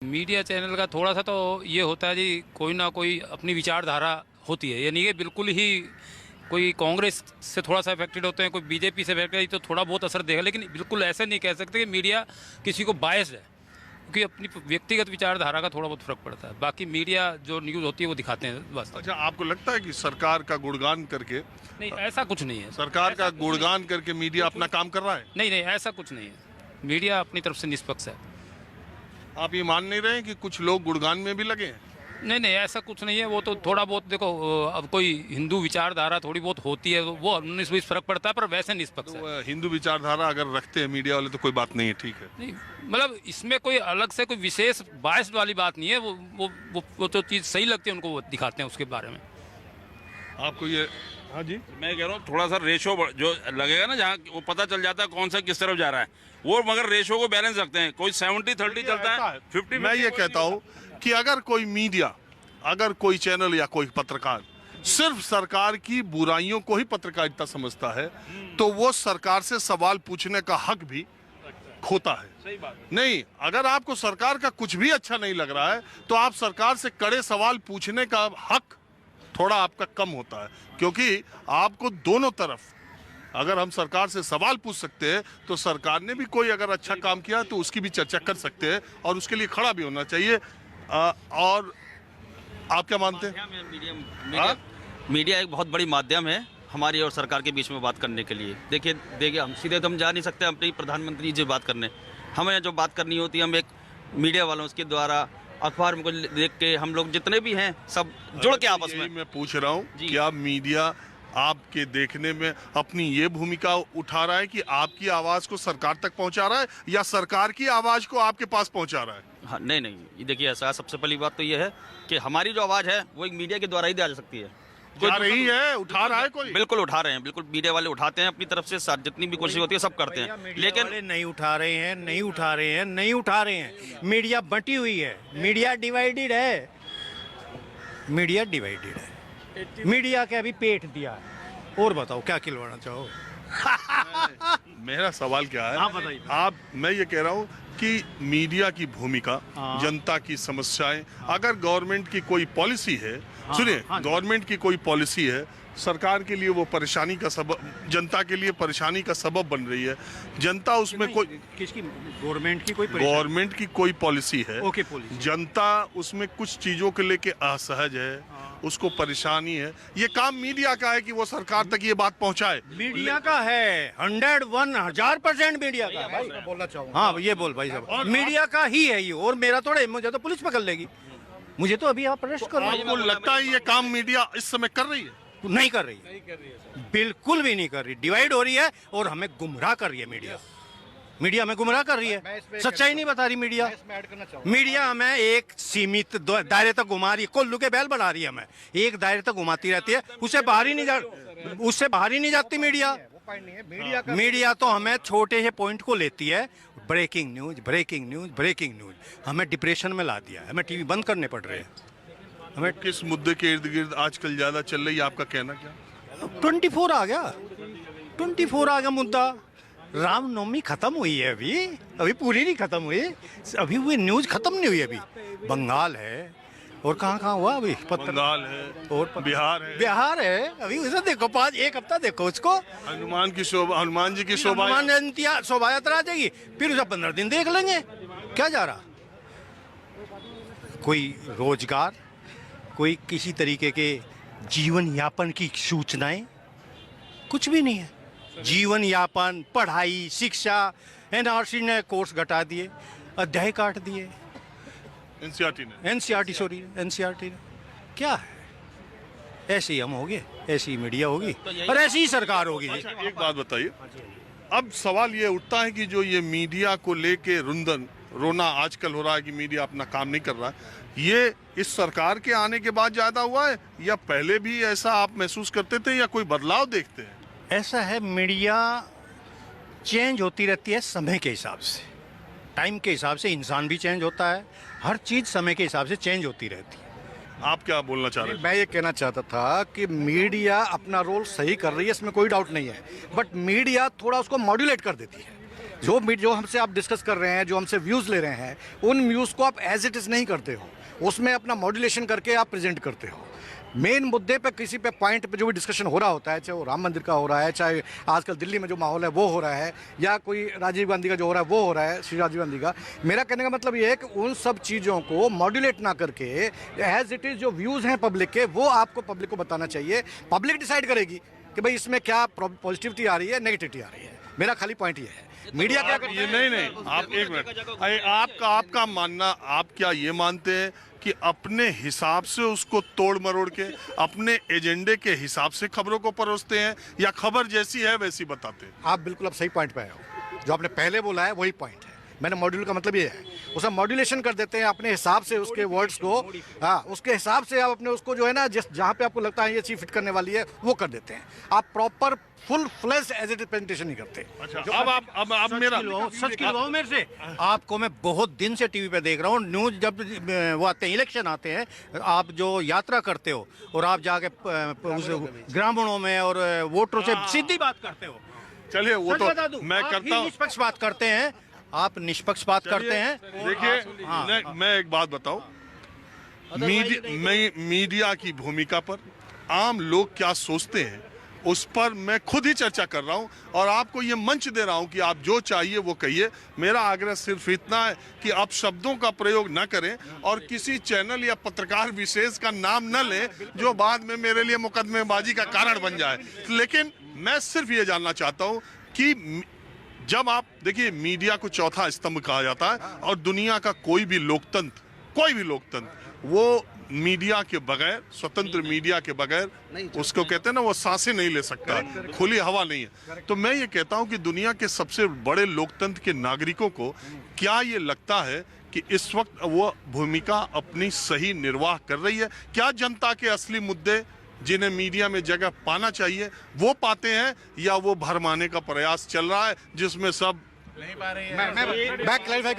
Media channel का थोड़ा सा तो ये होता है जी, कोई ना कोई अपनी विचारधारा होती है, यानी कि बिल्कुल ही कोई कांग्रेस से थोड़ा सा अफेक्टेड होते हैं, कोई बीजेपी से अफेक्टेड, तो थोड़ा बहुत असर देगा, लेकिन बिल्कुल ऐसे नहीं कह सकते कि मीडिया किसी को बायस्ड है, क्योंकि अपनी व्यक्तिगत विचारधारा का थोड़ा बहुत फर्क पड़ता है। बाकी मीडिया जो न्यूज़ होती है वो दिखाते हैं बस। अच्छा, आपको लगता है कि सरकार का गुणगान करके, नहीं, ऐसा कुछ नहीं है। सरकार का गुणगान करके मीडिया अपना काम कर रहा है? नहीं नहीं, ऐसा कुछ नहीं है। मीडिया अपनी तरफ से निष्पक्ष है। आप ये मान नहीं रहे हैं कि कुछ लोग गुणगान में भी लगे हैं? नहीं नहीं, ऐसा कुछ नहीं है। वो तो थोड़ा बहुत देखो, अब कोई हिंदू विचारधारा थोड़ी बहुत होती है, वो 19-20 फर्क पड़ता है, पर वैसे निष्पक्ष है। तो हिंदू विचारधारा अगर रखते हैं मीडिया वाले तो कोई बात नहीं है, ठीक है। नहीं, मतलब इसमें कोई अलग से कोई विशेष बायस वाली बात नहीं है। वो तो चीज़ सही लगती है उनको, वो दिखाते हैं उसके बारे में। आपको ये, हाँ जी, मैं कह रहा हूँ थोड़ा सा रेशो जो लगेगा ना, जहाँ वो पता चल जाता है कौन सा किस तरफ जा रहा है, वो मगर रेशो को बैलेंस रखते हैं। कोई 70-30 चलता है, 50। मैं ये कहता हूँ कि अगर कोई मीडिया, अगर कोई चैनल या कोई पत्रकार सिर्फ सरकार की बुराइयों को ही पत्रकारिता समझता है, तो वो सरकार से सवाल पूछने का हक भी खोता है। सही बात है। नहीं, अगर आपको सरकार का कुछ भी अच्छा नहीं लग रहा है तो आप सरकार से कड़े सवाल पूछने का हक थोड़ा आपका कम होता है, क्योंकि आपको दोनों तरफ, अगर हम सरकार से सवाल पूछ सकते हैं तो सरकार ने भी कोई अगर अच्छा काम किया तो उसकी भी चर्चा कर सकते हैं और उसके लिए खड़ा भी होना चाहिए। और आप क्या मानते हैं? मीडिया एक बहुत बड़ी माध्यम है हमारी और सरकार के बीच में बात करने के लिए। देखिए हम सीधे तो हम जा नहीं सकते अपने प्रधानमंत्री जी बात करने। हमें जो बात करनी होती है हम एक मीडिया वालों उसके द्वारा, अखबार में देख के हम लोग जितने भी हैं सब जुड़ के आपस में। मैं पूछ रहा हूँ कि आप मीडिया आपके देखने में अपनी ये भूमिका उठा रहा है कि आपकी आवाज को सरकार तक पहुंचा रहा है या सरकार की आवाज को आपके पास पहुंचा रहा है? हाँ, नहीं, ये देखिए ऐसा, सबसे पहली बात तो ये है कि हमारी जो आवाज़ है वो एक मीडिया के द्वारा ही दी जा सकती है। जा रही है, उठा रहा है कोई? बिल्कुल उठा रहे हैं, बिल्कुल मीडिया वाले उठाते हैं अपनी तरफ से, जितनी भी कोशिश होती है सब करते हैं, लेकिन नहीं उठा रहे हैं, नहीं उठा रहे हैं, नहीं उठा रहे हैं। मीडिया बंटी हुई है, मीडिया डिवाइडेड है, मीडिया डिवाइडेड है। मीडिया के अभी पेट दिया है। और बताओ क्या खिलवाना चाहो? मेरा सवाल क्या है, आप बताइए। मैं ये कह रहा हूँ कि मीडिया की भूमिका, जनता की समस्याएं, अगर गवर्नमेंट की कोई पॉलिसी है, सुनिए, गवर्नमेंट की कोई पॉलिसी है, सरकार के लिए वो परेशानी का सबब, जनता के लिए परेशानी का सबब बन रही है, जनता उसमें कोई, किसकी? गवर्नमेंट की गवर्नमेंट की कोई पॉलिसी है, ओके, पॉलिसी, जनता उसमें कुछ चीजों के लेके असहज है, उसको परेशानी है, ये काम मीडिया का है कि वो सरकार तक ये बात पहुंचाए। मीडिया का है, 101,000% मीडिया का है भाई। बोलना चाहूँ, हाँ ये बोल भाई साहब, मीडिया का ही है ये। और मेरा थोड़े, मुझे तो पुलिस पकड़ लेगी, मुझे तो अभी आप अरेस्ट करो। आपको लगता है ये काम मीडिया इस समय कर रही है? नहीं कर रही है, बिल्कुल भी नहीं कर रही। डिवाइड हो रही है और हमें गुमराह कर रही है मीडिया हमें गुमराह कर रही है, सच्चाई नहीं बता रही मीडिया हमें एक सीमित दायरे तक घुमा रही है, कोल्लू के बैल बना रही है हमें, एक दायरे तक घुमाती रहती है, उससे बाहर ही नहीं जाती मीडिया तो हमें छोटे से पॉइंट को लेती है, ब्रेकिंग न्यूज, हमें डिप्रेशन में ला दिया है, हमें टीवी बंद करने पड़ रहे हैं। हमें किस मुद्दे के इर्द गिर्द आजकल ज्यादा चल रही है, आपका कहना क्या? 24 आ गया मुद्दा। रामनवमी खत्म हुई है, अभी पूरी नहीं खत्म हुई, अभी वो न्यूज खत्म नहीं हुई। अभी बंगाल है और कहाँ हुआ अभी, बंगाल है और बिहार है। अभी उसे देखो, एक हफ्ता देखो उसको। हनुमान जी की शोभा यात्रा आ जाएगी, फिर उसे 15 दिन देख लेंगे। क्या जा रहा, कोई रोजगार, कोई किसी तरीके के जीवन यापन की सूचनाएं, कुछ भी नहीं है। जीवन यापन, पढ़ाई, शिक्षा, एनआरसी ने कोर्स घटा दिए, अध्याय काट दिए, एनसीईआरटी ने। क्या है, ऐसे ही हम होंगे, ऐसी ही मीडिया होगी और ऐसी ही सरकार होगी। अच्छा, एक बात बताइए, अब सवाल ये उठता है कि जो ये मीडिया को लेके रोना आजकल हो रहा है कि मीडिया अपना काम नहीं कर रहा है, ये इस सरकार के आने के बाद ज्यादा हुआ है या पहले भी ऐसा आप महसूस करते थे या कोई बदलाव देखते हैं? ऐसा है, मीडिया चेंज होती रहती है समय के हिसाब से, टाइम के हिसाब से। इंसान भी चेंज होता है, हर चीज़ समय के हिसाब से चेंज होती रहती है। आप क्या बोलना चाह रहे हैं? मैं ये कहना चाहता था कि मीडिया अपना रोल सही कर रही है, इसमें कोई डाउट नहीं है, बट मीडिया थोड़ा उसको मॉड्यूलेट कर देती है। जो हमसे आप डिस्कस कर रहे हैं, जो हमसे व्यूज़ ले रहे हैं, उन व्यूज़ को आप एज इट इज़ नहीं करते हो, उसमें अपना मॉड्यूलेशन करके आप प्रेजेंट करते हो। मेन मुद्दे पे किसी पे पॉइंट पे जो भी डिस्कशन हो रहा होता है, चाहे वो राम मंदिर का हो रहा है, चाहे आजकल दिल्ली में जो माहौल है वो हो रहा है, या कोई राजीव गांधी का जो हो रहा है वो हो रहा है, श्री राजीव गांधी का, मेरा कहने का मतलब ये है कि उन सब चीज़ों को मॉड्यूलेट ना करके एज इट इज़ जो व्यूज़ हैं पब्लिक के, वो आपको पब्लिक को बताना चाहिए। पब्लिक डिसाइड करेगी कि भाई इसमें क्या पॉजिटिविटी आ रही है, नेगेटिविटी आ रही है। मेरा खाली पॉइंट ये है। मीडिया क्या करता ये है? नहीं, आप एक मिनट, आपका मानना, आप क्या ये मानते हैं कि अपने हिसाब से उसको तोड़ मरोड़ के अपने एजेंडे के हिसाब से खबरों को परोसते हैं, या खबर जैसी है वैसी बताते हैं? आप बिल्कुल अब सही पॉइंट पे आए हो। जो आपने पहले बोला है वही पॉइंट है। मैंने मॉड्यूल का मतलब ये है, उसका मॉड्यूलेशन कर देते हैं अपने हिसाब से, उसके वर्ड्स को, हाँ, उसके हिसाब से आप अपने उसको जो है ना, जिस जहाँ पे आपको लगता है ये चीज फिट करने वाली है वो कर देते हैं। आप proper full flesh as it presentation नहीं करते। अच्छा, अब मेरा सच खिलवाओ मेरे से। आपको मैं बहुत दिन से टीवी पे देख रहा हूँ, न्यूज जब वो आते हैं, इलेक्शन आते हैं, आप जो यात्रा करते हो और आप जाके उस ग्रामीणों में और वोटरों से सीधी बात करते हो। चलिए वो सच बता तो दूं, मैं आप करता ही हूँ। निष्पक्ष बात करते हैं, आप निष्पक्ष बात करते हैं। देखिए, मैं एक बात बताऊं, मीडिया की भूमिका पर आम लोग क्या सोचते हैं उस पर मैं खुद ही चर्चा कर रहा हूं, और आपको ये मंच दे रहा हूं कि आप जो चाहिए वो कहिए। मेरा आग्रह सिर्फ इतना है कि आप शब्दों का प्रयोग न करें और किसी चैनल या पत्रकार विशेष का नाम न लें जो बाद में मेरे लिए मुकदमेबाजी का कारण बन जाए। लेकिन मैं सिर्फ ये जानना चाहता हूं कि जब आप देखिए, मीडिया को चौथा स्तंभ कहा जाता है, और दुनिया का कोई भी लोकतंत्र वो मीडिया के बगैर, स्वतंत्र मीडिया के बगैर, उसको कहते हैं ना, वो सांसें नहीं ले सकता, खुली हवा नहीं है। तो मैं ये कहता हूं कि दुनिया के सबसे बड़े लोकतंत्र के नागरिकों को क्या ये लगता है कि इस वक्त वो भूमिका अपनी सही निर्वाह कर रही है? क्या जनता के असली मुद्दे जिन्हें मीडिया में जगह पाना चाहिए वो पाते हैं, या वो भरमाने का प्रयास चल रहा है जिसमें सब मैं क्लैरिफाई